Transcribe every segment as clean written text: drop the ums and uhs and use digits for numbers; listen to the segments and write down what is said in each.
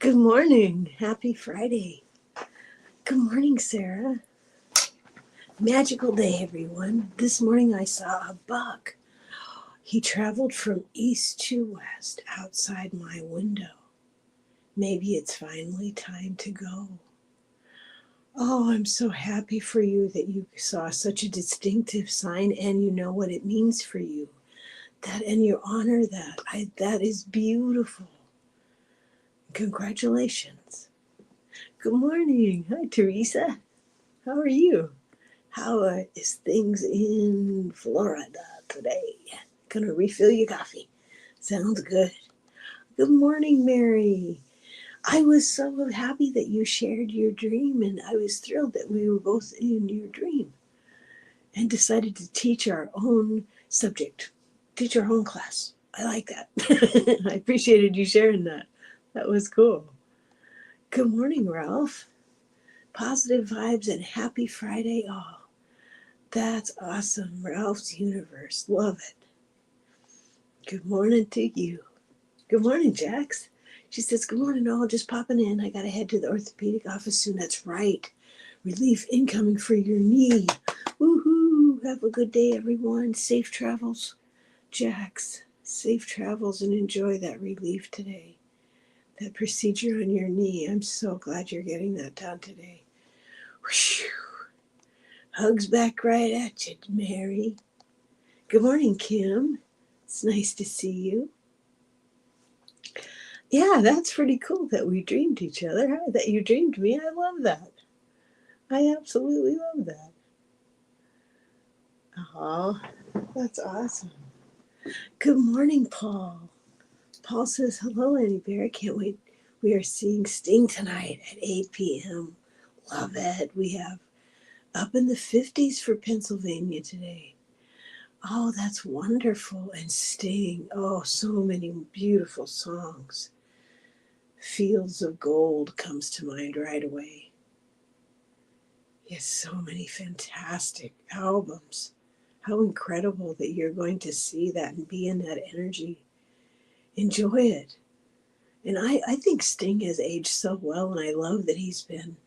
Good morning. Happy Friday. Good morning, Sarah. Magical day, everyone. This morning I saw a buck. He traveled from east to west outside my window. Maybe it's finally time to go. Oh, I'm so happy for you that you saw such a distinctive sign and you know what it means for you. That and you honor that. That is beautiful. Congratulations. Good morning. Hi, Teresa. How are you? How is things in Florida today? Gonna refill your coffee. Sounds good. Good morning, Mary. I was so happy that you shared your dream, and I was thrilled that we were both in your dream and decided to teach our own subject, teach our own class. I like that. I appreciated you sharing that. That was cool. Good morning, Ralph. Positive vibes and happy Friday all. That's awesome. Ralph's Universe. Love it. Good morning to you. Good morning, Jax. She says, good morning, all. Just popping in. I got to head to the orthopedic office soon. That's right. Relief incoming for your knee. Woohoo. Have a good day, everyone. Safe travels, Jax. Safe travels and enjoy that relief today. That procedure on your knee. I'm so glad you're getting that done today. Whew. Hugs back right at you, Mary. Good morning, Kim. It's nice to see you. Yeah, that's pretty cool that we dreamed each other, that you dreamed me. I love that. I absolutely love that. Oh, that's awesome. Good morning, Paul. Paul says, hello, Annie Bear. I can't wait. We are seeing Sting tonight at 8 p.m. Love it. We have up in the 50s for Pennsylvania today. Oh, that's wonderful. And Sting. Oh, so many beautiful songs. Fields of Gold comes to mind right away. He has so many fantastic albums. How incredible that you're going to see that and be in that energy. Enjoy it. And I think Sting has aged so well, and I love that he's been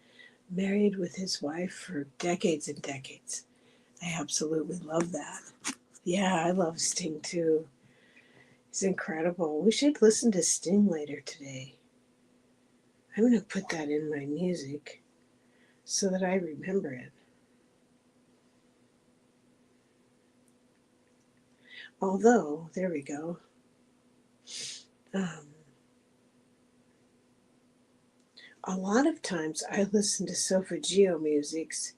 married with his wife for decades and decades. I absolutely love that. Yeah, I love Sting too. He's incredible. We should listen to Sting later today. I'm going to put that in my music so that I remember it. Although, there we go. A lot of times I listen to Solfeggio music's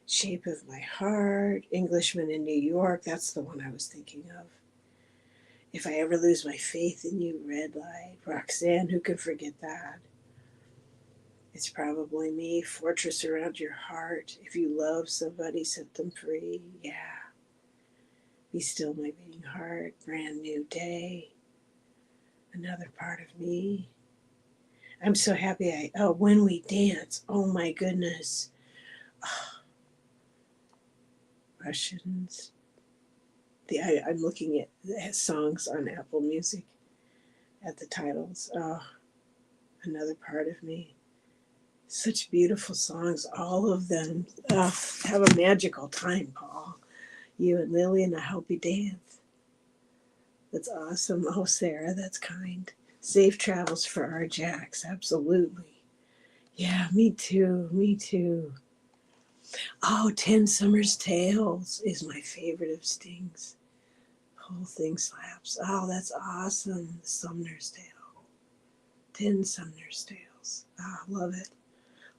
Shape of My Heart, Englishman in New York. That's the one I was thinking of. If I Ever Lose My Faith in You, Red Light, Roxanne, who can forget that? It's Probably Me, Fortress Around Your Heart. If you love somebody, set them free. Yeah. Be Still My Beating Heart, Brand New Day, Another Part of Me. I'm so happy When We Dance, oh my goodness. Oh, Russians. I'm looking at songs on Apple Music at the titles. Oh, Another Part of Me. Such beautiful songs, all of them. Oh, have a magical time, Paul. You and Lillian, I hope you dance. That's awesome. Oh, Sarah, that's kind. Safe travels for our Jacks, absolutely. Yeah, me too, me too. Oh, 10 Summer's Tales is my favorite of Sting's. The whole thing slaps. Oh, that's awesome. Sumner's Tale. 10 Sumner's Tales. Ah, love it.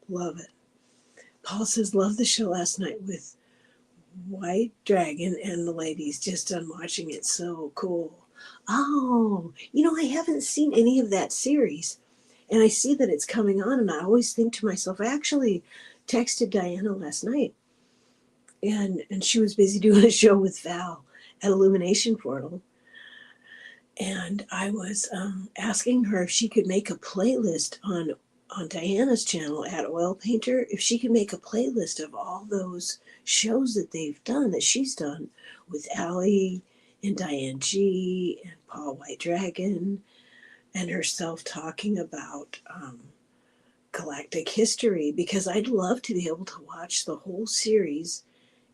Love it. Paul says, love the show last night with White Dragon and the ladies. Just done watching it. So cool. Oh, I haven't seen any of that series. And I see that it's coming on, and I always think to myself, I actually texted Diana last night, and she was busy doing a show with Val at Illumination Portal. And I was asking her if she could make a playlist on Diana's channel at Oil Painter, if she could make a playlist of all those shows that they've done, that she's done with Allie and Diane G and Paul White Dragon. and herself talking about galactic history, because I'd love to be able to watch the whole series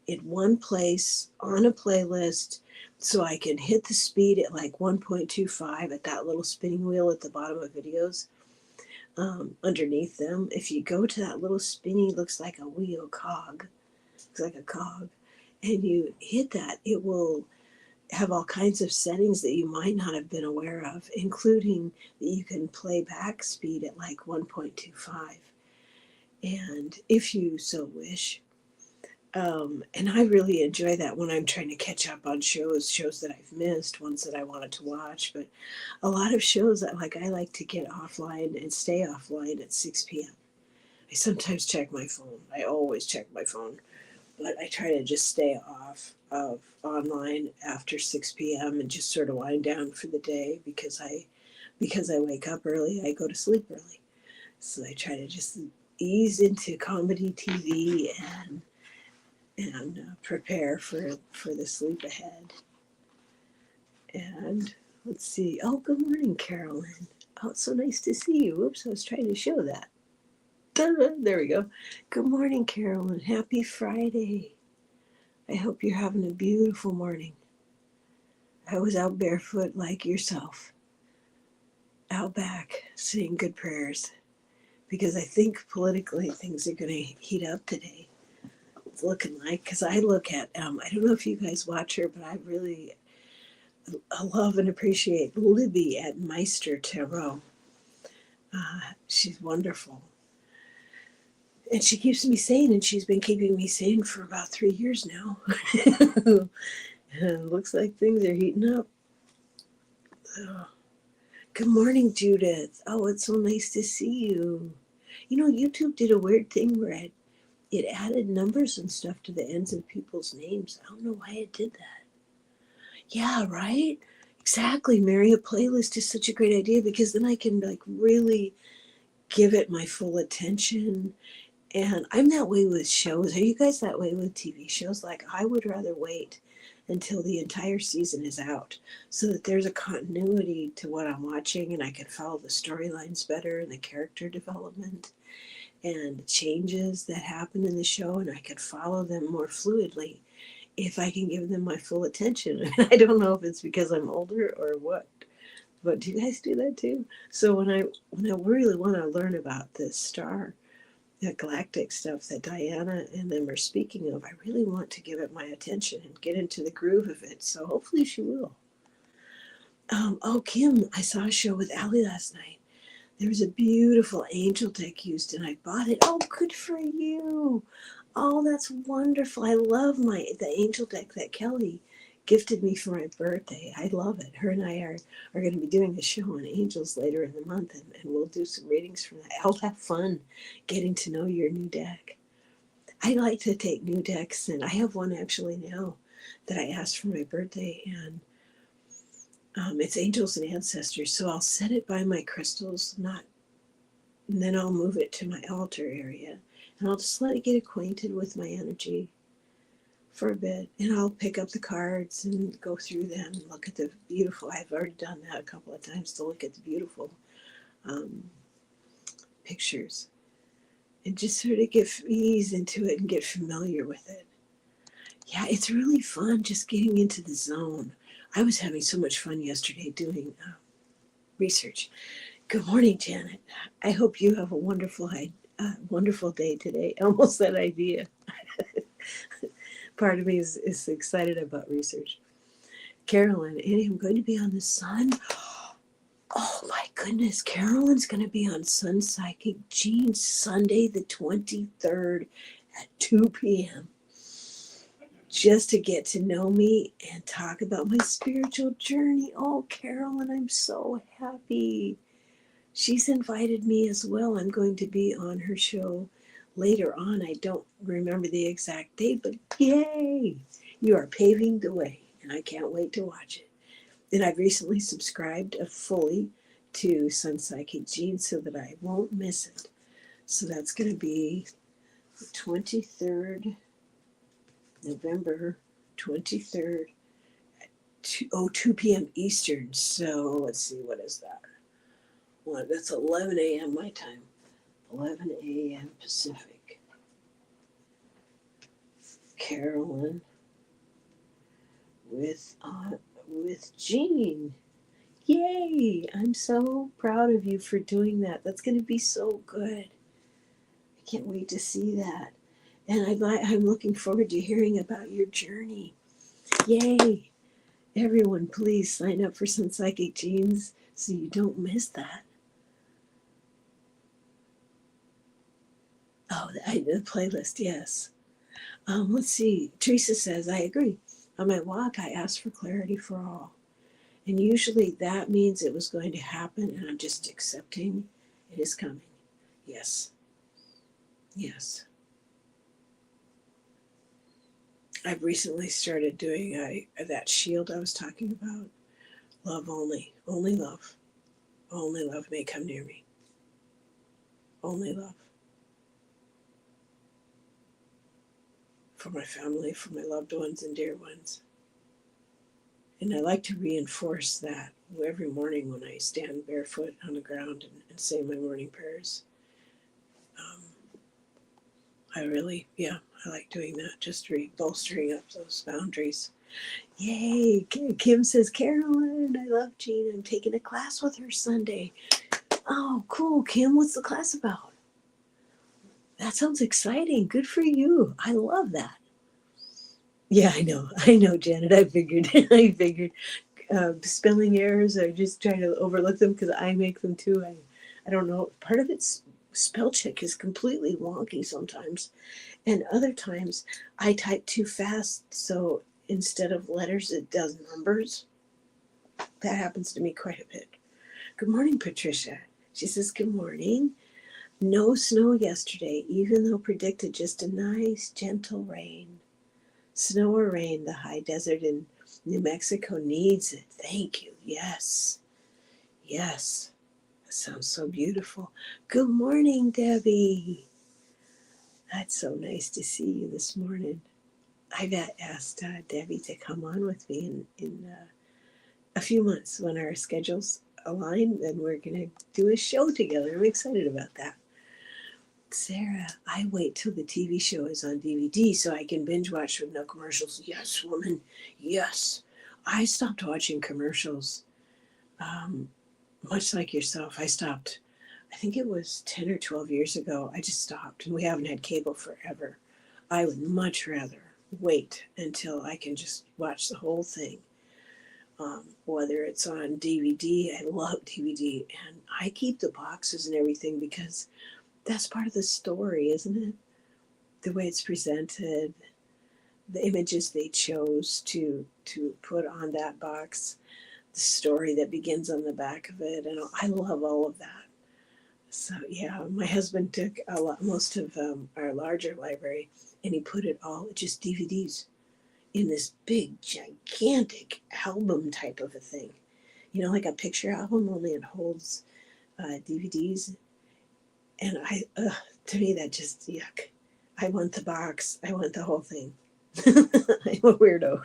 in one place on a playlist, so I can hit the speed at like 1.25 at that little spinning wheel at the bottom of videos. Underneath them, if you go to that little spinny, looks like a wheel cog, looks like a cog, and you hit that, it will have all kinds of settings that you might not have been aware of, including that you can play back speed at like 1.25, and if you so wish. And I really enjoy that when I'm trying to catch up on shows that I've missed, ones that I wanted to watch. But a lot of shows that I like to get offline and stay offline at 6 p.m. I sometimes check my phone. I always check my phone, but I try to just stay off of online after 6 p.m. and just sort of wind down for the day, because I wake up early, I go to sleep early. So I try to just ease into comedy TV and prepare for the sleep ahead. And let's see. Oh, good morning, Carolyn. Oh, it's so nice to see you. Oops, I was trying to show that. There we go. Good morning, Carolyn. Happy Friday. I hope you're having a beautiful morning. I was out barefoot like yourself, out back saying good prayers, because I think politically things are going to heat up today. It's looking like, because I look at, I don't know if you guys watch her, but I love and appreciate Libby at Meister Tarot. She's wonderful. And she keeps me sane, and she's been keeping me sane for about 3 years now. Looks like things are heating up. Oh. Good morning, Judith. Oh, it's so nice to see you. You know, YouTube did a weird thing where it added numbers and stuff to the ends of people's names. I don't know why it did that. Yeah, right? Exactly, Mary. A playlist is such a great idea, because then I can really give it my full attention. And I'm that way with shows. Are you guys that way with TV shows? Like, I would rather wait until the entire season is out, so that there's a continuity to what I'm watching, and I can follow the storylines better and the character development and the changes that happen in the show, and I can follow them more fluidly if I can give them my full attention. I don't know if it's because I'm older or what, but do you guys do that too? So when I really want to learn about this star, that galactic stuff that Diana and them are speaking of, I really want to give it my attention and get into the groove of it. So hopefully she will. Oh, Kim, I saw a show with Allie last night. There was a beautiful angel deck used, and I bought it. Oh, good for you. Oh, that's wonderful. I love the angel deck that Kelly gifted me for my birthday. I love it. Her and I are going to be doing a show on angels later in the month, and we'll do some readings from that. I'll have fun getting to know your new deck. I like to take new decks, and I have one actually now that I asked for my birthday, and it's angels and ancestors. So I'll set it by my crystals, and then I'll move it to my altar area, and I'll just let it get acquainted with my energy for a bit, and I'll pick up the cards and go through them and look at the beautiful. I've already done that a couple of times, to look at the beautiful pictures and just sort of ease into it and get familiar with it. Yeah, it's really fun just getting into the zone. I was having so much fun yesterday doing research. Good morning, Janet. I hope you have a wonderful day today. Almost that idea. Part of me is excited about research. Carolyn, Annie, I'm going to be on the sun. Oh my goodness, Carolyn's going to be on Sun Psychic Gene Sunday the 23rd at 2 p.m. just to get to know me and talk about my spiritual journey. Oh, Carolyn, I'm so happy. She's invited me as well. I'm going to be on her show later on. I don't remember the exact date, but yay! You are paving the way, and I can't wait to watch it. And I've recently subscribed fully to Sun Psychic Gene so that I won't miss it. So that's going to be the 23rd, November 23rd at 2 p.m. Eastern. So let's see, what is that? That's 11 a.m. my time. 11 a.m. Pacific. Carolyn with Jean. Yay! I'm so proud of you for doing that. That's going to be so good. I can't wait to see that. And I'm looking forward to hearing about your journey. Yay! Everyone, please sign up for some Psychic Genes so you don't miss that. Oh, the playlist, yes. Let's see. Teresa says, I agree. On my walk, I asked for clarity for all. And usually that means it was going to happen, and I'm just accepting it is coming. Yes. Yes. I've recently started doing that shield I was talking about. Love only. Only love. Only love may come near me. Only love. For my family, for my loved ones and dear ones. And I like to reinforce that every morning when I stand barefoot on the ground and say my morning prayers. I like doing that, just bolstering up those boundaries. Yay! Kim says, Carolyn, I love Jean. I'm taking a class with her Sunday. Oh, cool. Kim, what's the class about? That sounds exciting. Good for you. I love that. Yeah, I know, Janet. I figured. Spelling errors, I just try to overlook them because I make them too. I don't know. Part of it's spell check is completely wonky sometimes. And other times I type too fast. So instead of letters, it does numbers. That happens to me quite a bit. Good morning, Patricia. She says, good morning. No snow yesterday, even though predicted just a nice, gentle rain. Snow or rain, the high desert in New Mexico needs it. Thank you. Yes. Yes. That sounds so beautiful. Good morning, Debbie. That's so nice to see you this morning. I've asked Debbie to come on with me in a few months when our schedules align, and we're going to do a show together. I'm excited about that. Sarah, I wait till the TV show is on DVD so I can binge watch with no commercials. Yes, woman. Yes. I stopped watching commercials. Much like yourself, I stopped. I think it was 10 or 12 years ago. I just stopped, and we haven't had cable forever. I would much rather wait until I can just watch the whole thing. Whether it's on DVD, I love DVD, and I keep the boxes and everything because that's part of the story, isn't it? The way it's presented, the images they chose to put on that box, the story that begins on the back of it, and I love all of that. So yeah, my husband took most of our larger library, and he put it all just DVDs in this big, gigantic album type of a thing. Like a picture album, only it holds DVDs. And to me, that just yuck. I want the box. I want the whole thing. I'm a weirdo.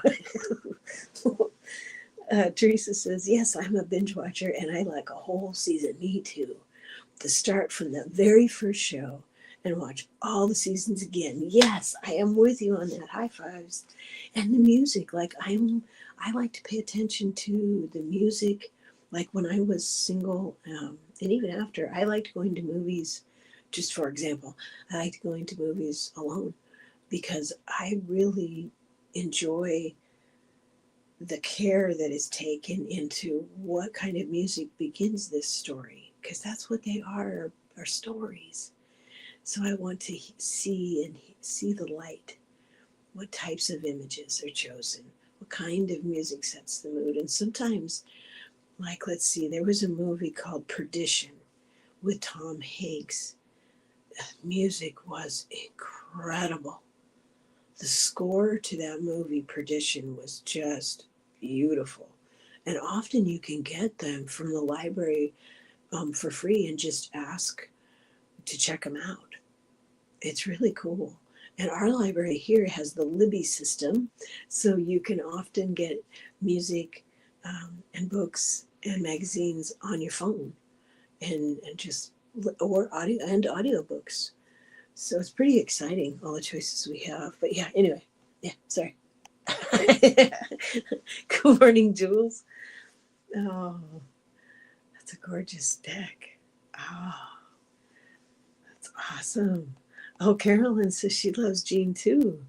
Teresa says, yes, I'm a binge watcher and I like a whole season. Me too. To start from the very first show and watch all the seasons again. Yes, I am with you on that. High fives. And the music, I like to pay attention to the music. Like when I was single, and even after, I liked going to movies. Just for example, I liked going to movies alone because I really enjoy the care that is taken into what kind of music begins this story, because that's what they are stories. So I want to see the light, what types of images are chosen, what kind of music sets the mood. And sometimes, let's see, there was a movie called Perdition with Tom Hanks. The music was incredible. The score to that movie, Perdition, was just beautiful. And often you can get them from the library for free and just ask to check them out. It's really cool. And our library here has the Libby system, so you can often get music and books and magazines on your phone. and just or audiobooks. So it's pretty exciting, all the choices we have. But yeah, anyway, yeah, sorry. Good morning, Jules. Oh, that's a gorgeous deck. Oh, that's awesome. Oh, Carolyn says she loves Jean too.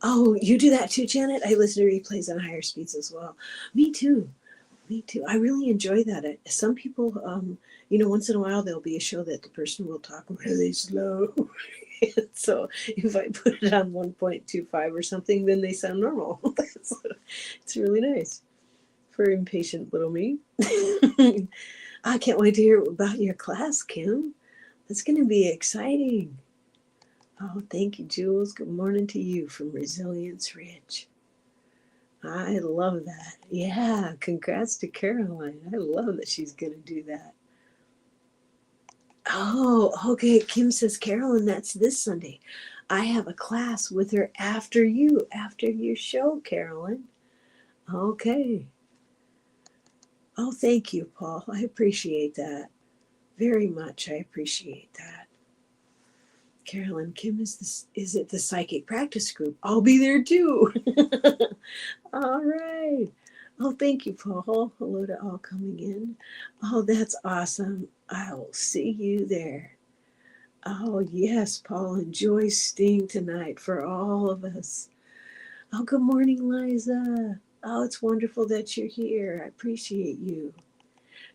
Oh, you do that too, Janet? I listen to replays on higher speeds as well. Me too. Me too. I really enjoy that. Some people, once in a while there'll be a show that the person will talk really slow. So if I put it on 1.25 or something, then they sound normal. It's really nice for impatient little me. I can't wait to hear about your class, Kim. That's going to be exciting. Oh, thank you, Jules. Good morning to you from Resilience Ridge. I love that. Yeah, congrats to Caroline. I love that she's going to do that. Oh, okay. Kim says, Carolyn, that's this Sunday. I have a class with her after your show, Carolyn. Okay. Oh, thank you, Paul. I appreciate that very much. I appreciate that. Carolyn, Kim is it the psychic practice group? I'll be there too. All right. Oh, thank you, Paul. Hello to all coming in. Oh, that's awesome. I will see you there. Oh, yes, Paul. Enjoy staying tonight for all of us. Oh, good morning, Liza. Oh, it's wonderful that you're here. I appreciate you.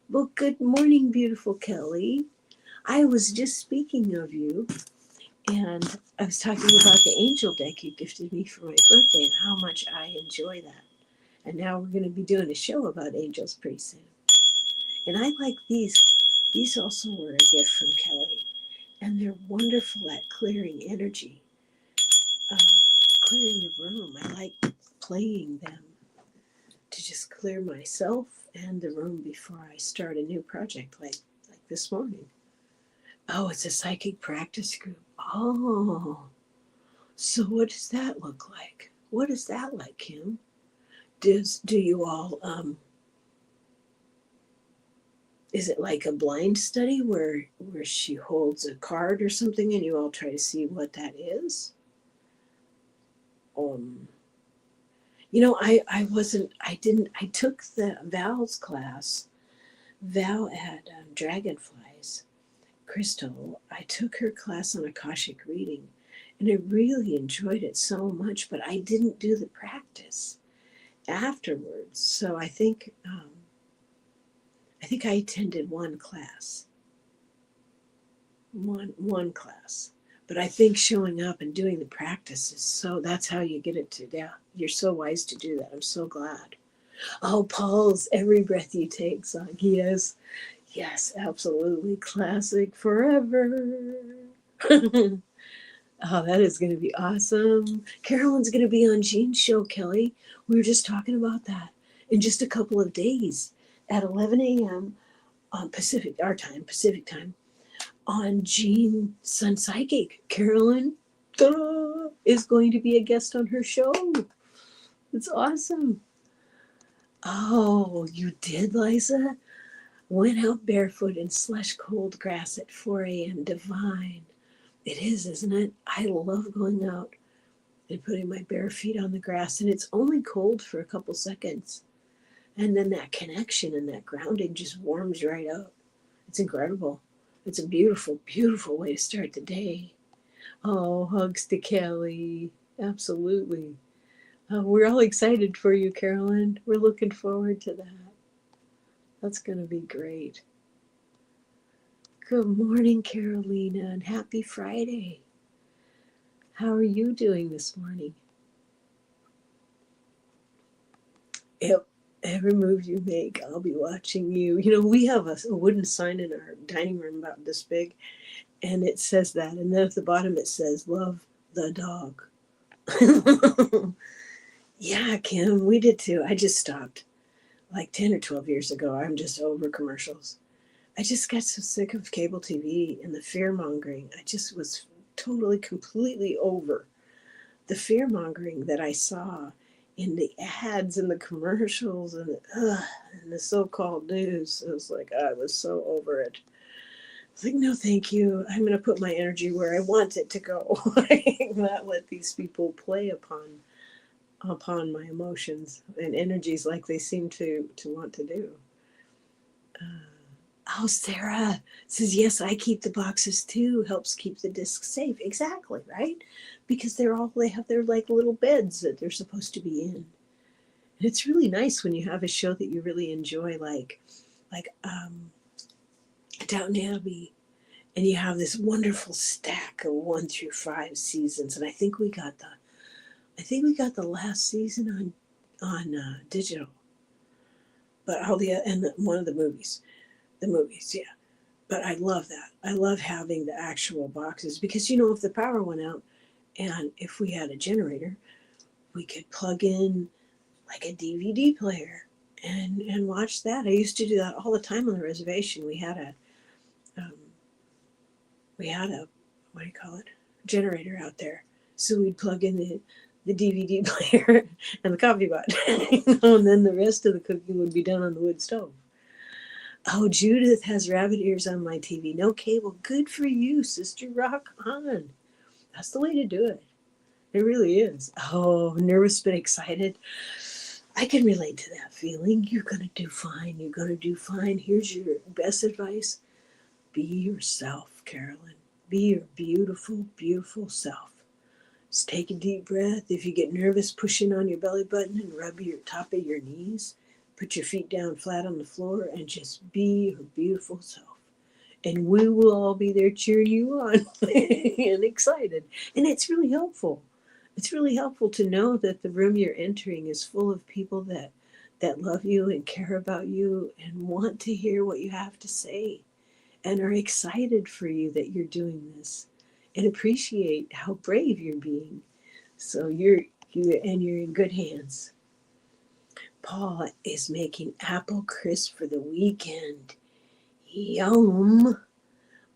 Well, good morning, beautiful Kelly. I was just speaking of you, and I was talking about the angel deck you gifted me for my birthday and how much I enjoy that. And now we're going to be doing a show about angels pretty soon. And I like these. These also were a gift from Kelly. And they're wonderful at clearing energy, clearing the room. I like playing them to just clear myself and the room before I start a new project like this morning. Oh, it's a psychic practice group. Oh, so what does that look like? What is that like, Kim? Do you all is it like a blind study where she holds a card or something and you all try to see what that is? I took the Val's class. Val at Dragonflies, Crystal. I took her class on Akashic reading and I really enjoyed it so much, but I didn't do the practice afterwards. So I think I attended one class. One class. But I think showing up and doing the practice that's how you get it to down. You're so wise to do that. I'm so glad. Oh, Paul's every breath you take song. Yes, absolutely. Classic forever. Oh, that is going to be awesome. Carolyn's going to be on Jean's show, Kelly. We were just talking about that in just a couple of days at 11 a.m. on Pacific time, on Jean Sun Psychic. Carolyn is going to be a guest on her show. It's awesome. Oh, you did, Liza? Went out barefoot in slush cold grass at 4 a.m. Divine. It is, isn't it? I love going out and putting my bare feet on the grass, and it's only cold for a couple seconds. And then that connection and that grounding just warms right up. It's incredible. It's a beautiful, beautiful way to start the day. Oh, hugs to Kelly. Absolutely. We're all excited for you, Carolyn. We're looking forward to that. That's going to be great. Good morning, Carolina, and happy Friday. How are you doing this morning? Yep. Every move you make, I'll be watching you. We have a wooden sign in our dining room about this big, and it says that. And then at the bottom it says, love the dog. Yeah, Kim, we did too. I just stopped like 10 or 12 years ago. I'm just over commercials. I just got so sick of cable TV and the fear mongering. I just was totally, completely over the fear mongering that I saw in the ads and the commercials and the so-called news. It was like I was so over it. It's like, no, thank you. I'm going to put my energy where I want it to go. Not let these people play upon my emotions and energies like they seem to want to do. Oh, Sarah says, yes, I keep the boxes too. Helps keep the discs safe. Exactly, right? Because they have their like little beds that they're supposed to be in. And it's really nice when you have a show that you really enjoy, like Downton Abbey, and you have this wonderful stack of 1 through 5 seasons. And I think we got the last season on digital, but all the and one of the movies, yeah. But I love that. I love having the actual boxes because if the power went out and if we had a generator, we could plug in like a DVD player and watch that. I used to do that all the time on the reservation. Um, we had a what do you call it, generator out there, so we'd plug in the DVD player and the coffee pot, and then the rest of the cooking would be done on the wood stove. Oh, Judith has rabbit ears on my TV. No cable. Good for you, sister. Rock on. That's the way to do it. It really is. Oh, nervous but excited. I can relate to that feeling. You're going to do fine. You're going to do fine. Here's your best advice. Be yourself, Carolyn. Be your beautiful, beautiful self. Just take a deep breath. If you get nervous, push in on your belly button and rub your top of your knees. Put your feet down flat on the floor and just be your beautiful self. And we will all be there cheering you on and excited. And it's really helpful. It's really helpful to know that the room you're entering is full of people that love you and care about you and want to hear what you have to say and are excited for you that you're doing this and appreciate how brave you're being. So you're in good hands. Paul is making apple crisp for the weekend. Yum.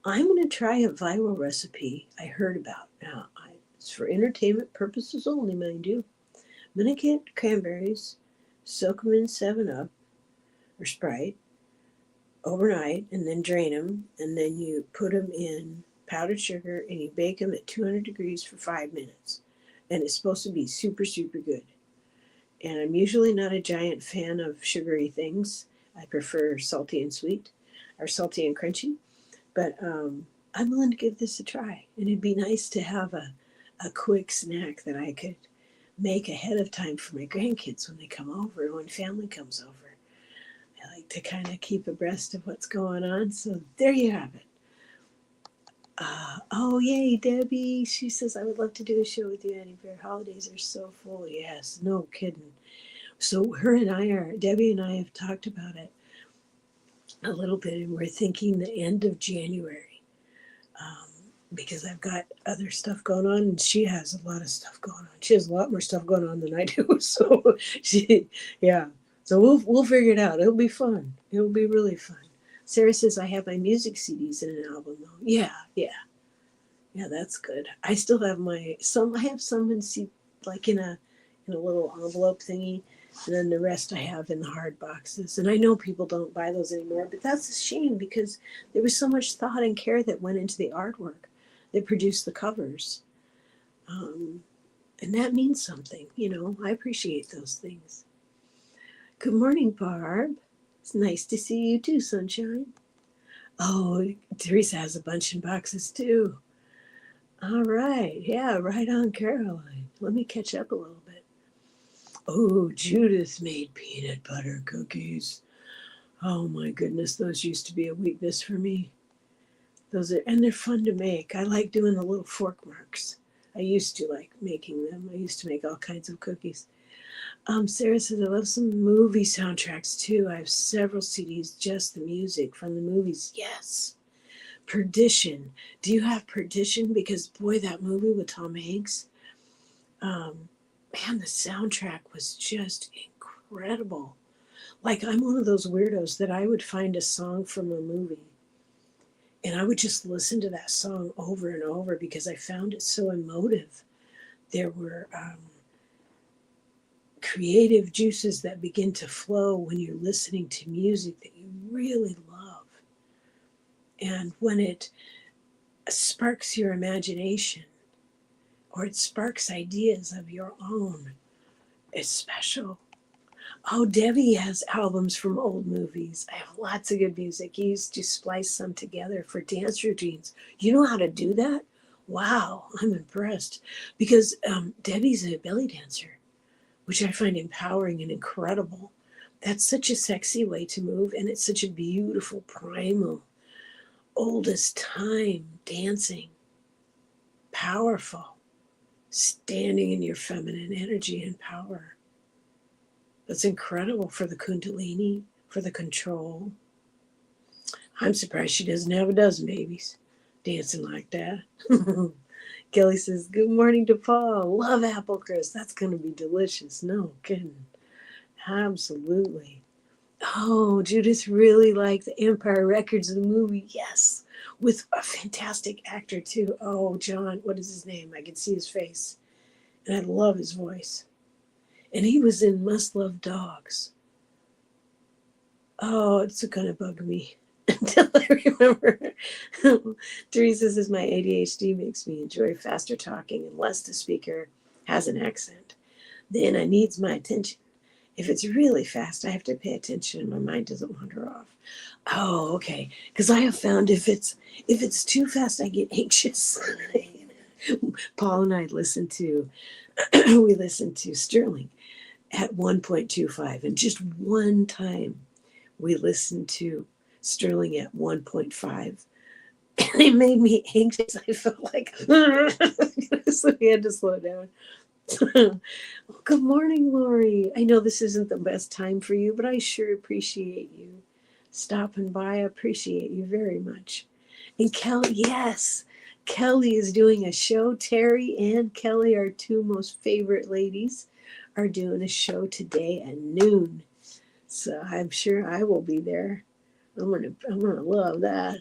I'm going to try a viral recipe I heard about. Now, it's for entertainment purposes only, mind you. I'm going to get cranberries, soak them in 7-Up or Sprite overnight, and then drain them. And then you put them in powdered sugar and you bake them at 200 degrees for 5 minutes. And it's supposed to be super, super good. And I'm usually not a giant fan of sugary things. I prefer salty and sweet or salty and crunchy. But I'm willing to give this a try. And it'd be nice to have a quick snack that I could make ahead of time for my grandkids when they come over, when family comes over. I like to kind of keep abreast of what's going on. So there you have it. Oh, yay, Debbie. She says, I would love to do a show with you, Annie Bear. Holidays are so full. Yes, no kidding. So Debbie and I have talked about it a little bit, and we're thinking the end of January because I've got other stuff going on, and she has a lot of stuff going on. She has a lot more stuff going on than I do. So yeah. So we'll figure it out. It'll be fun. It'll be really fun. Sarah says I have my music CDs in an album though. Yeah, that's good. I still have I have some like in a little envelope thingy, and then the rest I have in the hard boxes. And I know people don't buy those anymore, but that's a shame because there was so much thought and care that went into the artwork that produced the covers. And that means something, I appreciate those things. Good morning, Barb. It's nice to see you too, sunshine. Oh, Teresa has a bunch in boxes too. All right. Yeah, right on, Caroline. Let me catch up a little bit. Oh, Judith made peanut butter cookies. Oh my goodness, those used to be a weakness for me. And they're fun to make. I like doing the little fork marks. I used to like making them. I used to make all kinds of cookies. Sarah says, I love some movie soundtracks too. I have several CDs, just the music from the movies. Yes. Perdition. Do you have Perdition? Because boy, that movie with Tom Hanks, man, the soundtrack was just incredible. Like I'm one of those weirdos that I would find a song from a movie and I would just listen to that song over and over because I found it so emotive. There were creative juices that begin to flow when you're listening to music that you really love. And when it sparks your imagination or it sparks ideas of your own, it's special. Oh, Debbie has albums from old movies. I have lots of good music. He used to splice some together for dance routines. You know how to do that? Wow, I'm impressed. Because Debbie's a belly dancer, which I find empowering and incredible. That's such a sexy way to move, and it's such a beautiful, primal, oldest time dancing, powerful, standing in your feminine energy and power. That's incredible for the Kundalini, for the control. I'm surprised she doesn't have a dozen babies dancing like that. Kelly says, good morning to Paul. Love apple crisp. That's going to be delicious. No kidding. Absolutely. Oh, Judith really liked the Empire Records of the movie. Yes. With a fantastic actor, too. Oh, John, what is his name? I can see his face. And I love his voice. And he was in Must Love Dogs. Oh, it's going to bug me until I remember. Teresa says, my ADHD makes me enjoy faster talking unless the speaker has an accent. Then I needs my attention. If it's really fast, I have to pay attention and my mind doesn't wander off. Oh, okay. Because I have found if it's too fast, I get anxious. Paul and I listen to Sterling at 1.25, and just one time we listened to Sterling at 1.5. And it made me anxious. I felt like so we had to slow down. Good morning, Lori. I know this isn't the best time for you, but I sure appreciate you stopping by. I appreciate you very much. And Kelly, yes, Kelly is doing a show. Teri and Kelly, our two most favorite ladies, are doing a show today at noon. So I'm sure I will be there. I'm gonna love that.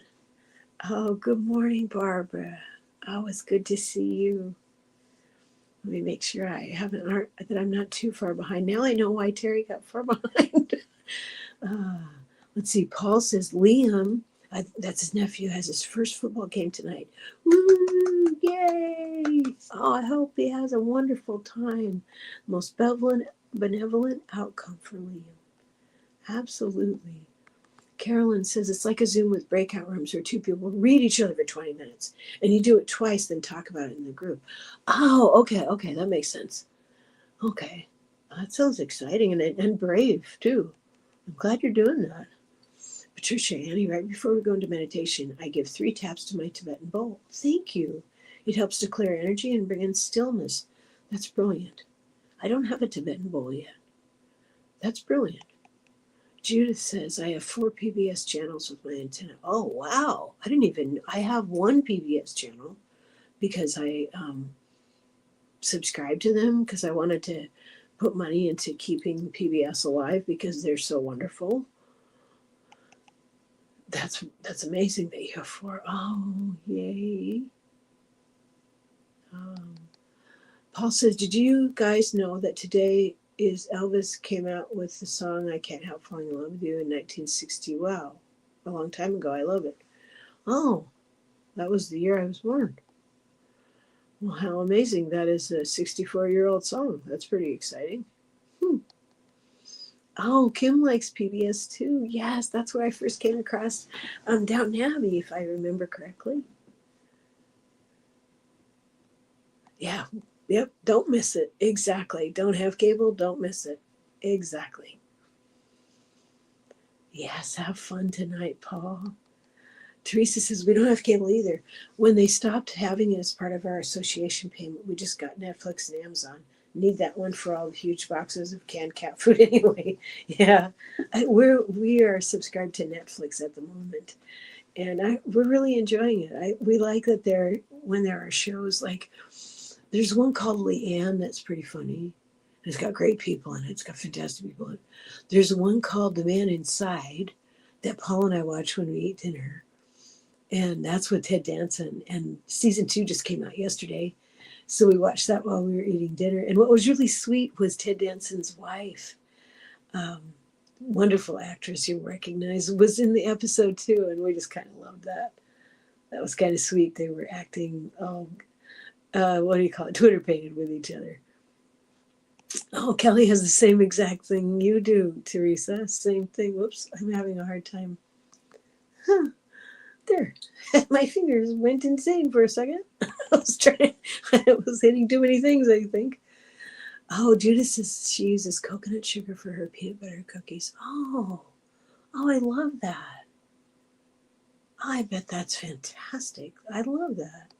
Oh, good morning, Barbara. Oh, it's good to see you. Let me make sure that I'm not too far behind. Now I know why Teri got far behind. Let's see. Paul says Liam, that's his nephew, has his first football game tonight. Woo! Yay! Oh, I hope he has a wonderful time. Most benevolent outcome for Liam. Absolutely. Carolyn says it's like a Zoom with breakout rooms where two people read each other for 20 minutes and you do it twice, then talk about it in the group. Oh, okay, that makes sense. Okay, that sounds exciting and brave too. I'm glad you're doing that. Patricia, Annie, right before we go into meditation, I give 3 taps to my Tibetan bowl. Thank you. It helps to clear energy and bring in stillness. That's brilliant. I don't have a Tibetan bowl yet. That's brilliant. Judith says, I have 4 PBS channels with my antenna. Oh, wow. I have 1 PBS channel because I subscribed to them because I wanted to put money into keeping PBS alive because they're so wonderful. That's amazing that you have 4. Oh, yay. Paul says, did you guys know that today Elvis came out with the song I Can't Help Falling in Love with You in 1960. Wow, a long time ago. I love it. Oh, that was the year I was born. Well, how amazing. That is a 64-year-old song. That's pretty exciting. Oh, Kim likes PBS too. Yes, that's where I first came across Downton Abbey, if I remember correctly. Yeah. Yep, don't miss it. Exactly. Don't have cable, don't miss it. Exactly. Yes, have fun tonight, Paul. Teresa says, we don't have cable either. When they stopped having it as part of our association payment, we just got Netflix and Amazon. Need that one for all the huge boxes of canned cat food anyway. Yeah, we are subscribed to Netflix at the moment. And we're really enjoying it. We like that when there are shows like, there's one called Leanne that's pretty funny. It's got great people in it. It's got fantastic people in it. There's one called The Man Inside that Paul and I watch when we eat dinner. And that's with Ted Danson. And season 2 just came out yesterday. So we watched that while we were eating dinner. And what was really sweet was Ted Danson's wife, um, wonderful actress you recognize, was in the episode too. And we just kind of loved that. That was kind of sweet. They were acting, what do you call it, Twitter painted with each other. Oh, Kelly has the same exact thing you do, Teresa. Same thing. Whoops, I'm having a hard time. Huh, there. My fingers went insane for a second. I was hitting too many things, I think. Oh, Judith says she uses coconut sugar for her peanut butter cookies. Oh, I love that. I bet that's fantastic. I love that.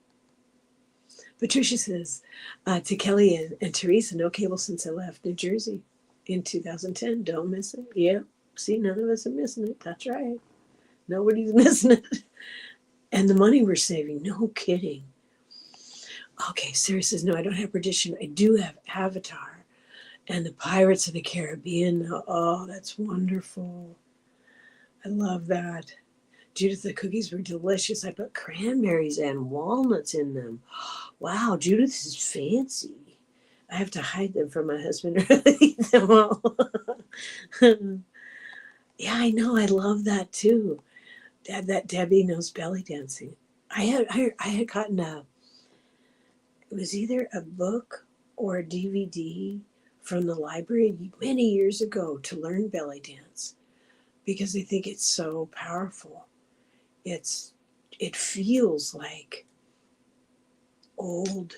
Patricia says to Kelly and Teresa, no cable since I left New Jersey in 2010. Don't miss it. Yep. See, none of us are missing it. That's right. Nobody's missing it. And the money we're saving, no kidding. Okay, Sarah says, no, I don't have Perdition. I do have Avatar and the Pirates of the Caribbean. Oh, that's wonderful. I love that. Judith, the cookies were delicious. I put cranberries and walnuts in them. Wow, Judith is fancy. I have to hide them from my husband or eat them all. Yeah, I know. I love that too. That Debbie knows belly dancing. I had gotten it was either a book or a DVD from the library many years ago to learn belly dance because I think it's so powerful. It feels like old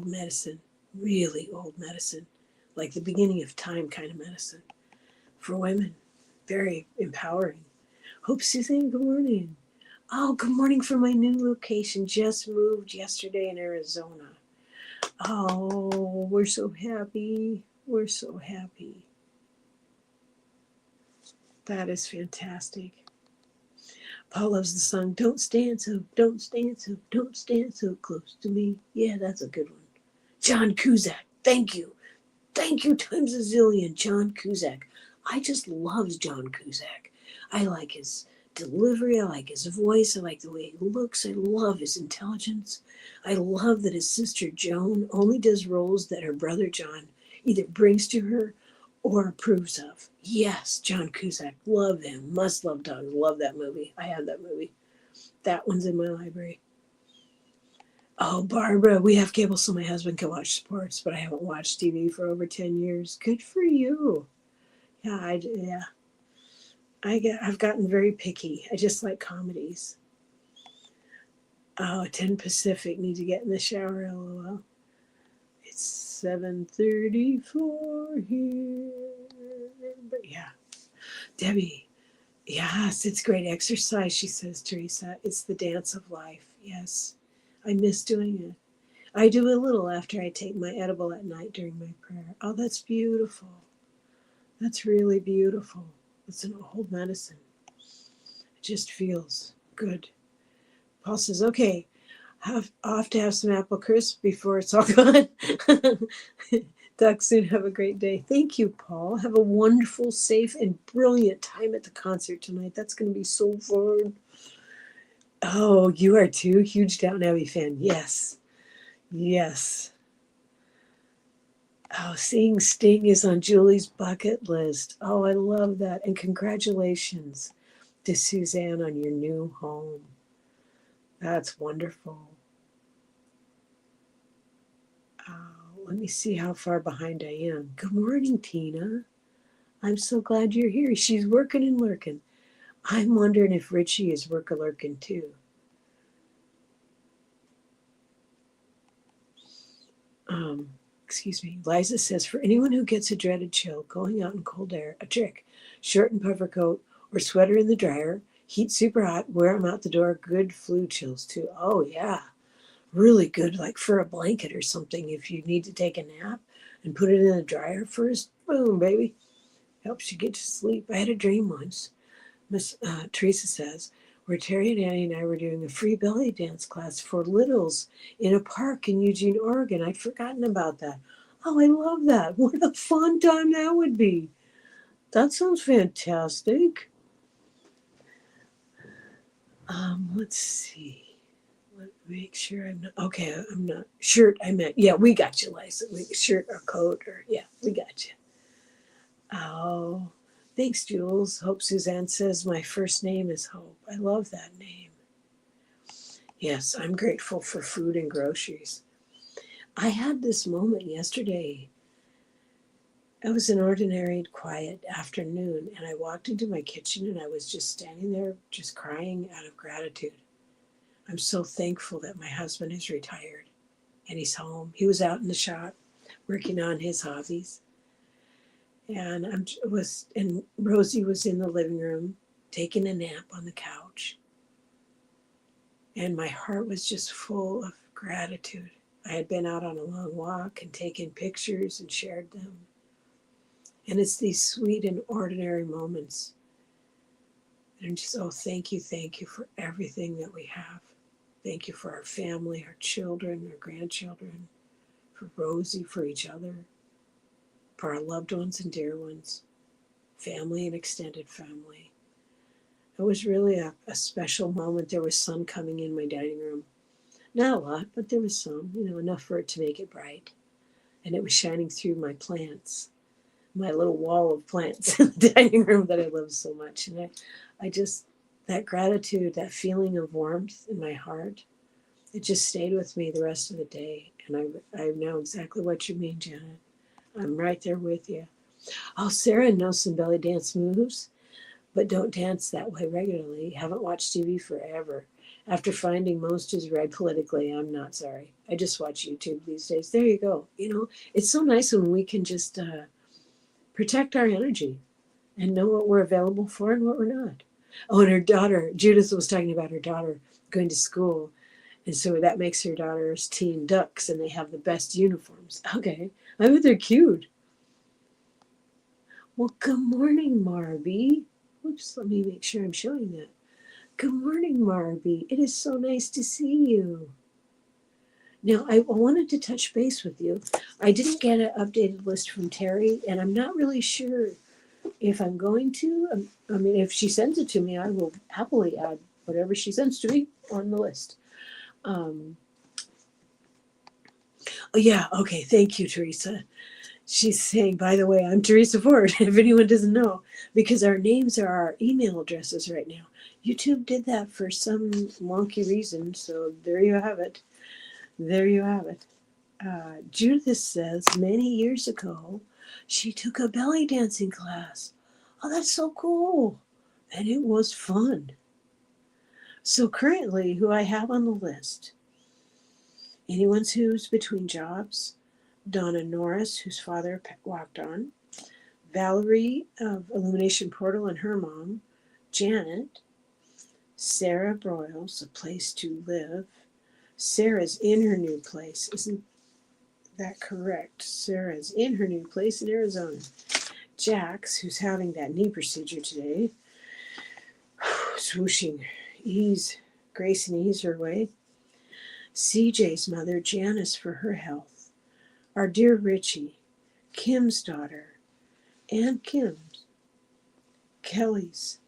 medicine, really old medicine, like the beginning of time kind of medicine for women. Very empowering. Hope Suzanne, good morning. Oh, good morning from my new location. Just moved yesterday in Arizona. Oh, we're so happy. We're so happy. That is fantastic. Paul loves the song, don't stand so, don't stand so, don't stand so close to me. Yeah, that's a good one. John Cusack, thank you. Thank you times a zillion, John Cusack. I just love John Cusack. I like his delivery. I like his voice. I like the way he looks. I love his intelligence. I love that his sister Joan only does roles that her brother John either brings to her or approves of. Yes, John Cusack. Love him. Must love dogs. Love that movie. I have that movie. That one's in my library. Oh, Barbara, we have cable so my husband can watch sports, but I haven't watched TV for over 10 years. Good for you. Yeah, I've gotten very picky. I just like comedies. Oh, 10 Pacific, need to get in the shower, lol. It's 7:34 here. But yeah, Debbie, yes, it's great exercise, she says, Teresa. It's the dance of life. Yes, I miss doing it. I do a little after I take my edible at night during my prayer. Oh, that's beautiful. That's really beautiful. It's an old medicine. It just feels good. Paul says, okay, I'll have to have some apple crisp before it's all gone. Talk soon. Have a great day. Thank you, Paul. Have a wonderful, safe, and brilliant time at the concert tonight. That's going to be so fun. Oh, you are too? Huge Downton Abbey fan. Yes. Yes. Oh, seeing Sting is on Julie's bucket list. Oh, I love that. And congratulations to Suzanne on your new home. That's wonderful. Let me see how far behind I am. Good morning, Tina. I'm so glad you're here. She's working and lurking. I'm wondering if Richie is work-a-lurking too. Excuse me. Liza says, for anyone who gets a dreaded chill, going out in cold air, a trick. Short and puffer coat or sweater in the dryer. Heat super hot, wear them out the door. Good flu chills too. Oh, yeah. Really good, like for a blanket or something. If you need to take a nap and put it in the dryer first, boom, baby. Helps you get to sleep. I had a dream once, Miss Teresa says, where Terry and Annie and I were doing a free belly dance class for littles in a park in Eugene, Oregon. I'd forgotten about that. Oh, I love that. What a fun time that would be. That sounds fantastic. Let's see. Make sure I'm not, okay, I'm not, shirt, I meant, yeah, we got you, Liza. Shirt or coat or, yeah, we got you. Oh, thanks, Jules. Hope Suzanne says my first name is Hope. I love that name. Yes, I'm grateful for food and groceries. I had this moment yesterday. It was an ordinary, quiet afternoon, and I walked into my kitchen and I was just standing there, just crying out of gratitude. I'm so thankful that my husband is retired and he's home. He was out in the shop working on his hobbies. And and Rosie was in the living room taking a nap on the couch. And my heart was just full of gratitude. I had been out on a long walk and taken pictures and shared them. And it's these sweet and ordinary moments. And just, oh, thank you for everything that we have. Thank you for our family, our children, our grandchildren, for Rosie, for each other, for our loved ones and dear ones, family and extended family. It was really a special moment. There was sun coming in my dining room. Not a lot, but there was some, enough for it to make it bright. And it was shining through my plants, my little wall of plants in the dining room that I love so much. And I just, that gratitude, that feeling of warmth in my heart, it just stayed with me the rest of the day. And I know exactly what you mean, Janet. I'm right there with you. Oh, Sarah knows some belly dance moves, but don't dance that way regularly. Haven't watched TV forever. After finding most is read politically, I'm not sorry. I just watch YouTube these days. There you go. It's so nice when we can just protect our energy and know what we're available for and what we're not. Oh, and her daughter, Judith was talking about her daughter going to school. And so that makes her daughter's team ducks and they have the best uniforms. Okay. I bet they're cute. Well, good morning, Marby. Oops, let me make sure I'm showing that. Good morning, Marby. It is so nice to see you. Now, I wanted to touch base with you. I didn't get an updated list from Teri, and I'm not really sure if I'm going to. I mean, if she sends it to me, I will happily add whatever she sends to me on the list. Oh, yeah, okay. Thank you, Teresa. She's saying, by the way, I'm Teresa Ford, if anyone doesn't know, because our names are our email addresses right now. YouTube did that for some wonky reason, so there you have it. There you have it. Judith says, many years ago, she took a belly dancing class. Oh, that's so cool. And it was fun. So currently, who I have on the list, anyone who's between jobs, Donna Norris, whose father walked on, Valerie of Illumination Portal and her mom, Janet, Sarah Broyles, A Place to Live. Sarah's in her new place. Isn't that correct? Sarah's in her new place in Arizona. Jax, who's having that knee procedure today, swooshing grace and ease her way. CJ's mother, Janice, for her health. Our dear Richie, Kim's daughter, and Kim's, Kelly's,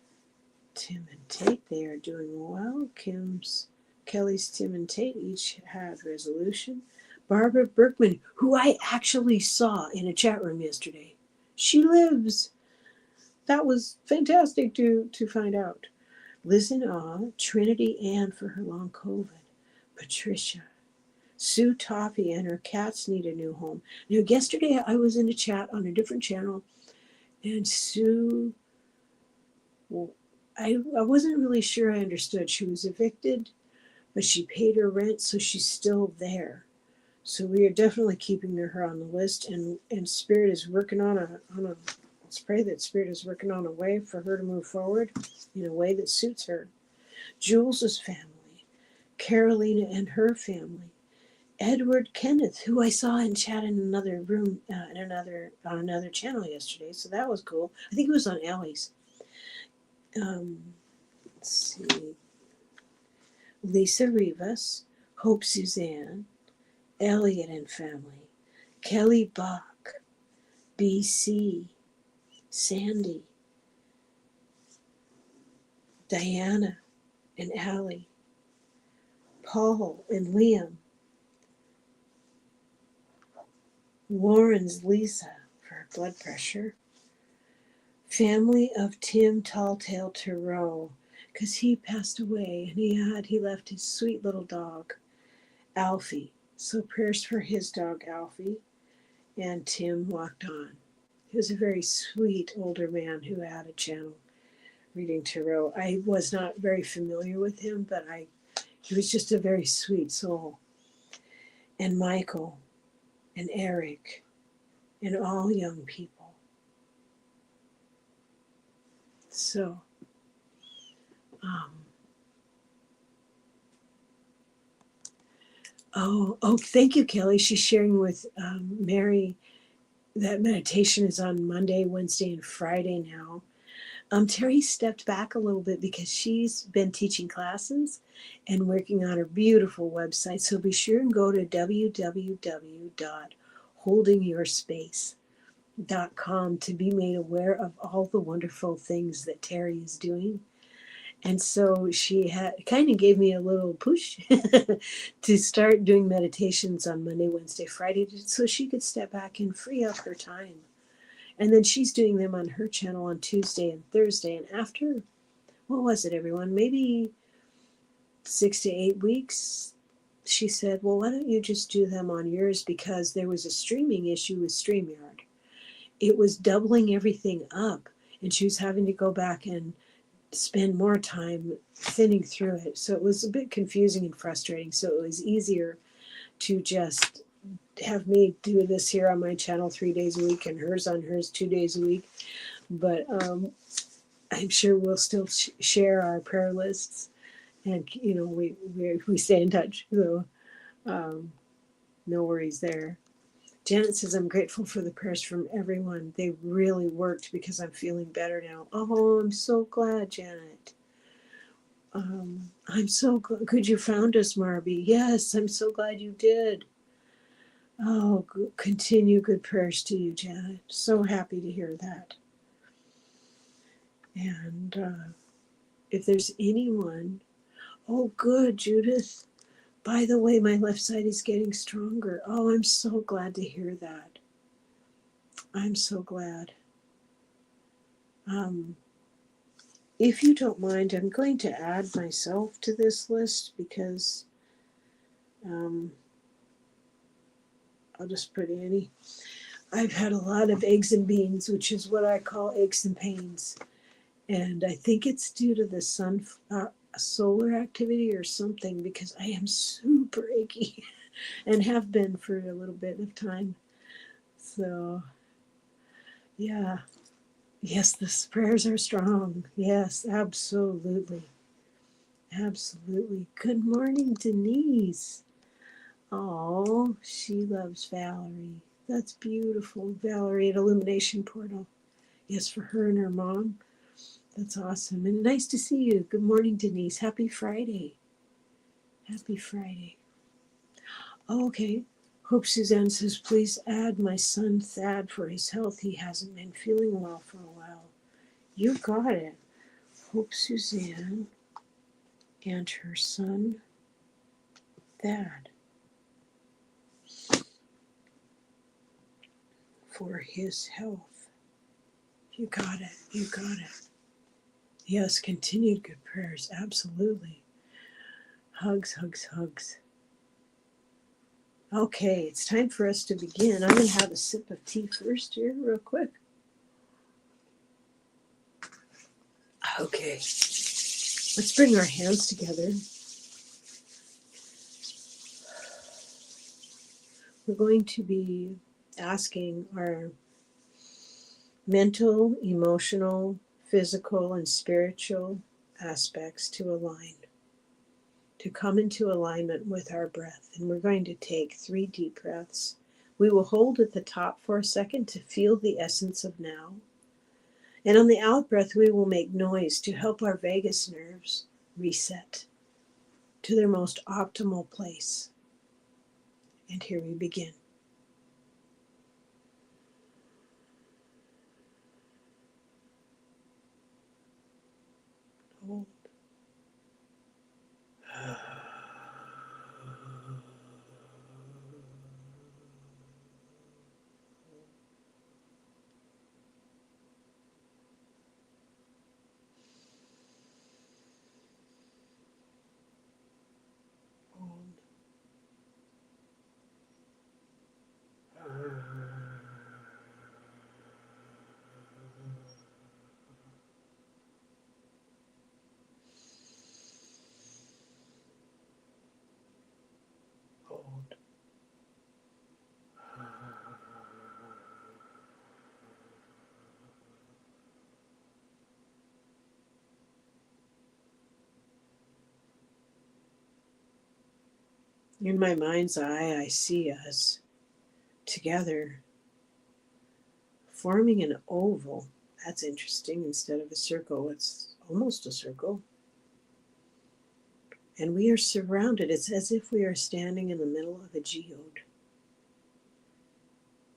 Tim and Tate, they are doing well. Kelly's, Tim and Tate each have resolution. Barbara Berkman, who I actually saw in a chat room yesterday. She lives. That was fantastic to find out. Liz in awe, Trinity Ann for her long COVID. Patricia, Sue Toffee and her cats need a new home. Now, yesterday I was in a chat on a different channel, and Sue, well, I wasn't really sure I understood. She was evicted, but she paid her rent, so she's still there. So we are definitely keeping her on the list, and Spirit is working on a. Let's pray that Spirit is working on a way for her to move forward in a way that suits her. Jules's family, Carolina and her family, Edward Kenneth, who I saw in chat in another room, on another channel yesterday, so that was cool. I think it was on Allie's. Let's see. Lisa Rivas, Hope Suzanne, Elliot and family, Kelly Bach, BC, Sandy, Diana and Allie, Paul and Liam. Warren's Lisa for her blood pressure. Family of Tim Talltail Thoreau, because he passed away and he left his sweet little dog, Alfie. So prayers for his dog, Alfie. And Tim walked on. He was a very sweet older man who had a channel reading Thoreau. I was not very familiar with him, but he was just a very sweet soul. And Michael and Eric and all young people. So, thank you, Kelly. She's sharing with Mary that meditation is on Monday, Wednesday, and Friday now. Terry stepped back a little bit because she's been teaching classes and working on her beautiful website. So be sure and go to www.holdingyourspace.com to be made aware of all the wonderful things that Terry is doing. And so she kind of gave me a little push to start doing meditations on Monday, Wednesday, Friday, so she could step back and free up her time. And then she's doing them on her channel on Tuesday and Thursday. And after, what was it, everyone? Maybe 6 to 8 weeks, she said, well, why don't you just do them on yours? Because there was a streaming issue with StreamYard. It was doubling everything up. And she was having to go back and spend more time thinning through it. So it was a bit confusing and frustrating. So it was easier to just have me do this here on my channel 3 days a week and hers on hers 2 days a week. But I'm sure we'll still share our prayer lists, and we stay in touch. So no worries there. Janet says, I'm grateful for the prayers from everyone. They really worked because I'm feeling better now. Oh, I'm so glad, Janet. I'm so good you found us, Marby. Yes, I'm so glad you did. Oh, continue good prayers to you, Janet. So happy to hear that. And if there's anyone, oh, good, Judith. By the way, my left side is getting stronger. Oh, I'm so glad to hear that. I'm so glad. If you don't mind, I'm going to add myself to this list because I'll just put Annie. I've had a lot of aches and beans, which is what I call aches and pains. And I think it's due to the solar activity or something, because I am super achy and have been for a little bit of time. So, yeah. Yes, the prayers are strong. Yes, absolutely. Absolutely. Good morning, Denise. Oh, she loves Valerie. That's beautiful. Valerie at Illumination Portal. Yes, for her and her mom. That's awesome. And nice to see you. Good morning, Denise. Happy Friday. Happy Friday. Oh, okay. Hope Suzanne says, please add my son Thad for his health. He hasn't been feeling well for a while. You got it. Hope Suzanne and her son Thad for his health. You got it. You got it. Yes, continued good prayers. Absolutely. Hugs, hugs, hugs. Okay, it's time for us to begin. I'm going to have a sip of tea first here, real quick. Okay, let's bring our hands together. We're going to be asking our mental, emotional, physical, and spiritual aspects to align, to come into alignment with our breath. And we're going to take 3 deep breaths. We will hold at the top for a second to feel the essence of now. And on the out breath, we will make noise to help our vagus nerves reset to their most optimal place. And here we begin. Hold. In my mind's eye, I see us together forming an oval. That's interesting. Instead of a circle, it's almost a circle. And we are surrounded. It's as if we are standing in the middle of a geode.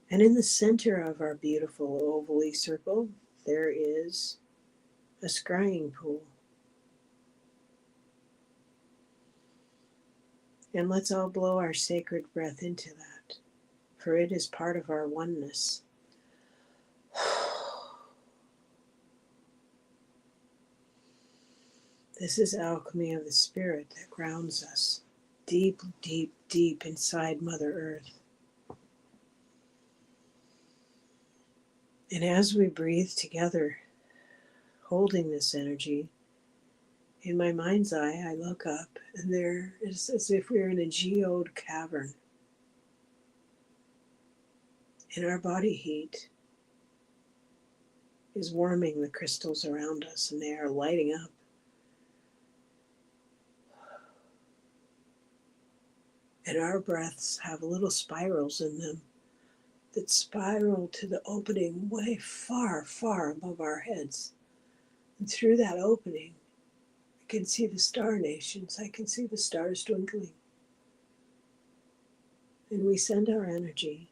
And in the center of our beautiful ovally circle, there is a scrying pool. And let's all blow our sacred breath into that, for it is part of our oneness. This is alchemy of the spirit that grounds us deep, deep, deep inside Mother Earth. And as we breathe together, holding this energy, in my mind's eye, I look up, and there is as if we're in a geode cavern. And our body heat is warming the crystals around us, and they are lighting up. And our breaths have little spirals in them that spiral to the opening way far, far above our heads. And through that opening, I can see the star nations. I can see the stars twinkling. And we send our energy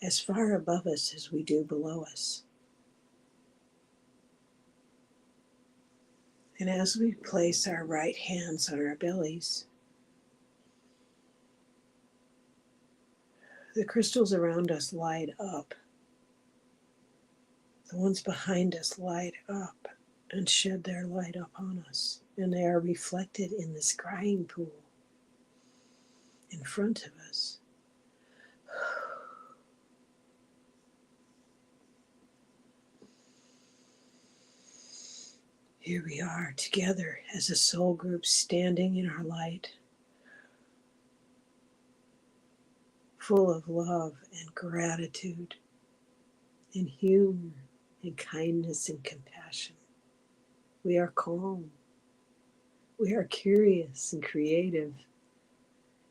as far above us as we do below us. And as we place our right hands on our bellies, the crystals around us light up. The ones behind us light up and shed their light upon us. And they are reflected in the scrying pool in front of us. Here we are together as a soul group standing in our light, full of love and gratitude and humor and kindness and compassion. We are calm. We are curious and creative.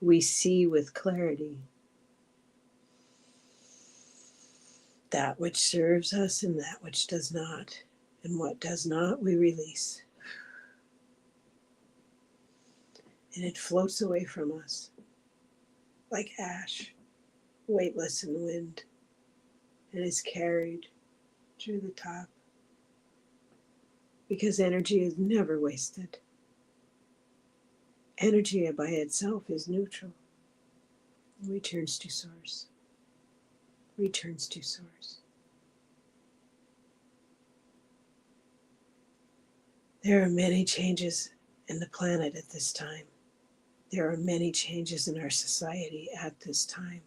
We see with clarity that which serves us and that which does not. And what does not, we release. And it floats away from us like ash, weightless in the wind, and is carried through the top. Because energy is never wasted. Energy by itself is neutral. Returns to source. Returns to source. There are many changes in the planet at this time. There are many changes in our society at this time.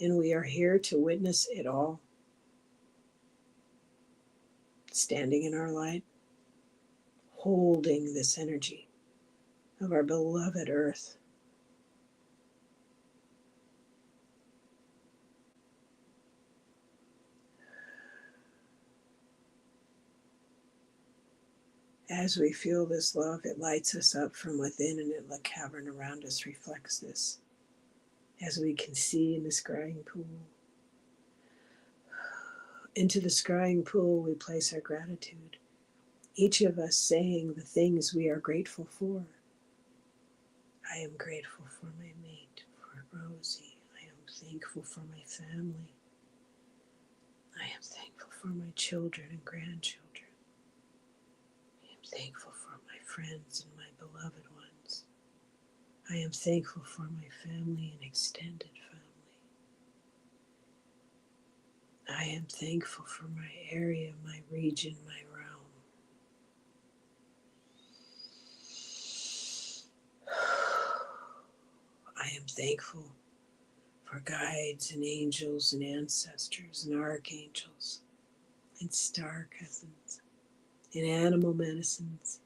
And we are here to witness it all. Standing in our light, holding this energy of our beloved earth. As we feel this love, it lights us up from within, and the cavern around us reflects this. As we can see in the scrying pool. Into the scrying pool, we place our gratitude. Each of us saying the things we are grateful for. I am grateful for my mate, for Rosie. I am thankful for my family. I am thankful for my children and grandchildren. I am thankful for my friends and my beloved ones. I am thankful for my family and extended family. I am thankful for my area, my region, my realm. I am thankful for guides and angels and ancestors and archangels and star cousins and animal medicines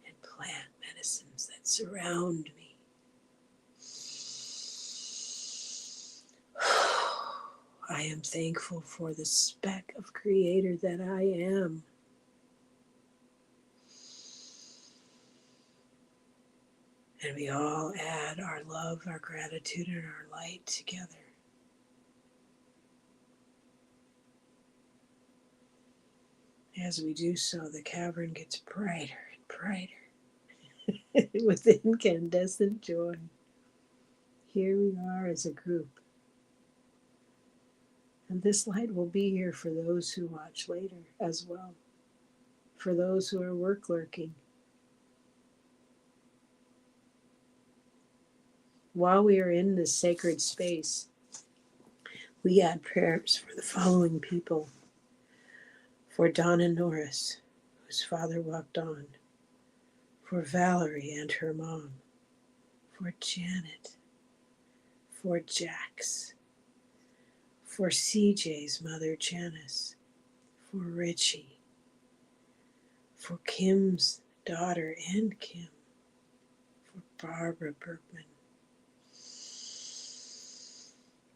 and plant medicines that surround me. I am thankful for the speck of creator that I am. And we all add our love, our gratitude, and our light together. As we do so, the cavern gets brighter and brighter with incandescent joy. Here we are as a group. And this light will be here for those who watch later as well, for those who are work lurking. While we are in this sacred space, we add prayers for the following people. For Donna Norris, whose father walked on. For Valerie and her mom. For Janet. For Jax. For CJ's mother Janice. For Richie. For Kim's daughter and Kim. For Barbara Berkman.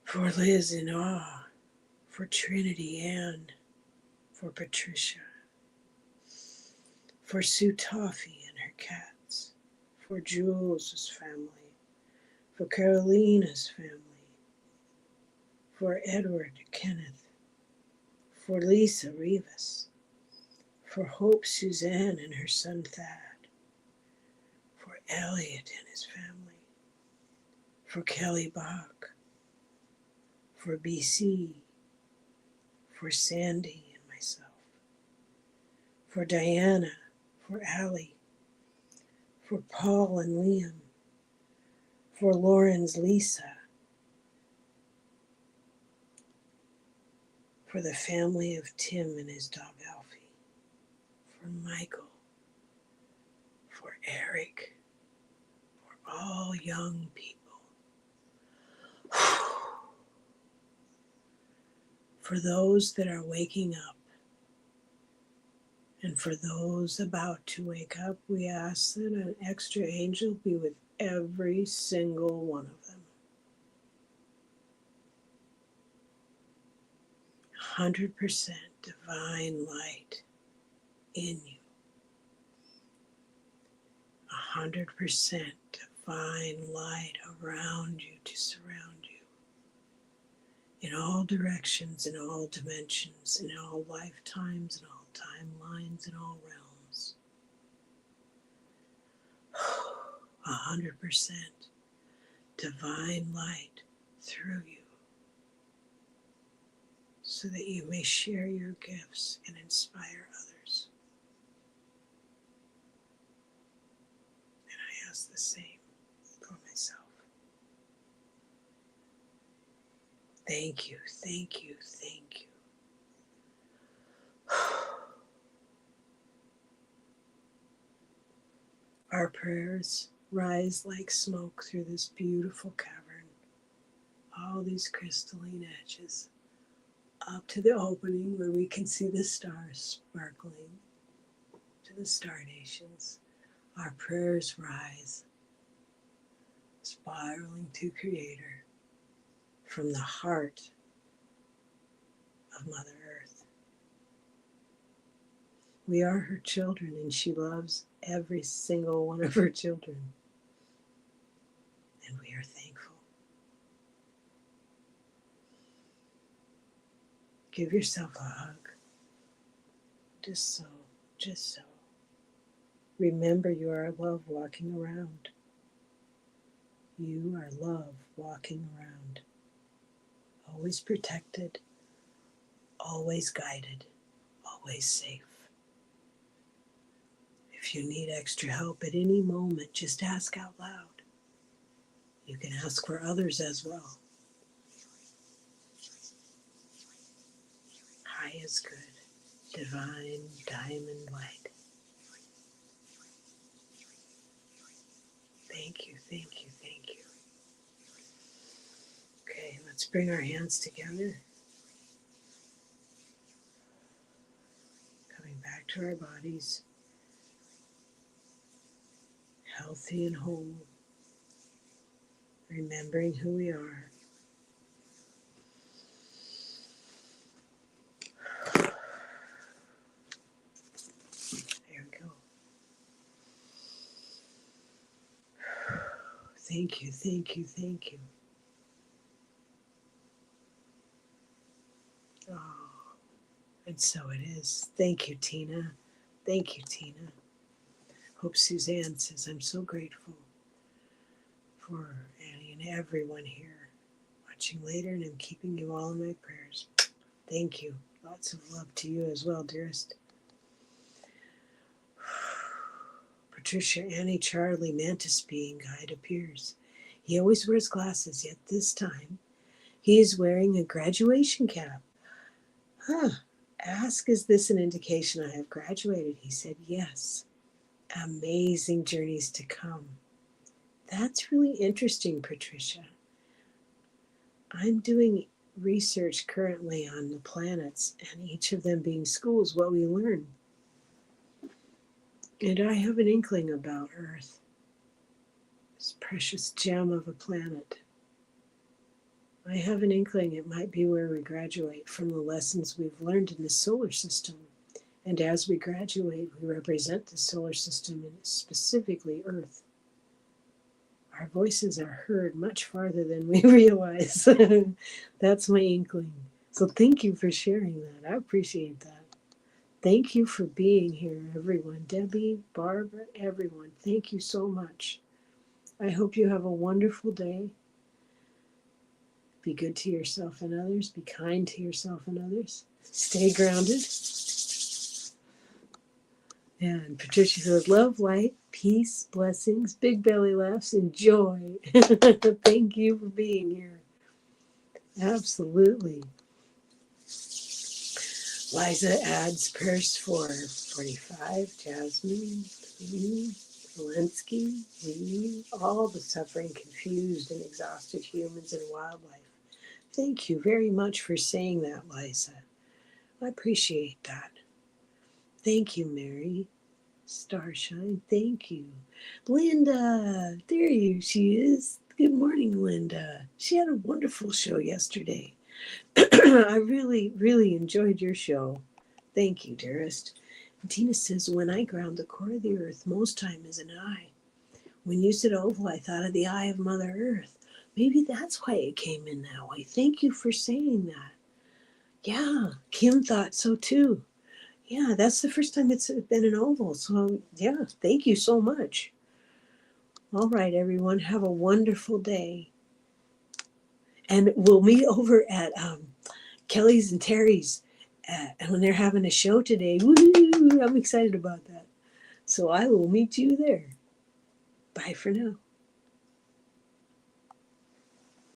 For Liz in awe. For Trinity Ann. For Patricia. For Sue Toffee and her cats. For Jules' family. For Carolina's family. For Edward Kenneth. For Lisa Rivas. For Hope Suzanne and her son Thad. For Elliot and his family. For Kelly Bach. For BC. For Sandy and myself. For Diana. For Allie. For Paul and Liam. For Lauren's Lisa. For the family of Tim and his dog Alfie. For Michael. For Eric. For all young people. For those that are waking up. And for those about to wake up, we ask that an extra angel be with every single one of them. 100% divine light in you. 100% divine light around you to surround you. In all directions, in all dimensions, in all lifetimes, in all timelines, in all realms. 100% divine light through you so that you may share your gifts and inspire others. And I ask the same for myself. Thank you, thank you, thank you. Our prayers rise like smoke through this beautiful cavern. All these crystalline edges up to the opening where we can see the stars sparkling to the star nations. Our prayers rise, spiraling to Creator from the heart of Mother Earth. We are her children, and she loves every single one of her children. And we are thankful. Give yourself a hug. Just so, just so. Remember you are love walking around. You are love walking around. Always protected, always guided, always safe. If you need extra help at any moment, just ask out loud. You can ask for others as well. High is good, divine diamond light. Thank you, thank you, thank you. Okay, let's bring our hands together. Coming back to our bodies. Healthy and whole. Remembering who we are. There we go. Thank you, thank you, thank you. Oh, and so it is. Thank you, Tina. Thank you, Tina. Hope Suzanne says, I'm so grateful for Annie and everyone here watching later, and I'm keeping you all in my prayers. Thank you. Lots of love to you as well, dearest. Patricia, Annie, Charlie, Mantis being guide appears. He always wears glasses, yet this time he is wearing a graduation cap. Huh. Ask, is this an indication I have graduated? He said, yes. Amazing journeys to come. That's really interesting, Patricia. I'm doing research currently on the planets and each of them being schools, what we learn. And I have an inkling about Earth, this precious gem of a planet. I have an inkling it might be where we graduate from the lessons we've learned in the solar system. And as we graduate, we represent the solar system and specifically Earth. Our voices are heard much farther than we realize. That's my inkling. So thank you for sharing that. I appreciate that. Thank you for being here, everyone. Debbie, Barbara, everyone. Thank you so much. I hope you have a wonderful day. Be good to yourself and others. Be kind to yourself and others. Stay grounded. And Patricia says, love, light, peace, blessings, big belly laughs, and joy. Thank you for being here. Absolutely. Liza adds prayers for 45, Jasmine, Zelensky, all the suffering, confused, and exhausted humans and wildlife. Thank you very much for saying that, Liza. I appreciate that. Thank you, Mary. Starshine, thank you. Linda, she is. Good morning, Linda. She had a wonderful show yesterday. I really, really enjoyed your show. Thank you, dearest. And Tina says, when I ground the core of the earth, most time is an eye. When you said oval, I thought of the eye of Mother Earth. Maybe that's why it came in that way. Thank you for saying that. Yeah, Kim thought so too. Yeah, that's the first time it's been an oval. So, yeah, thank you so much. All right, everyone, have a wonderful day. And we'll meet over at Kelly's and Terry's and when they're having a show today. Woo-hoo, I'm excited about that. So I will meet you there. Bye for now.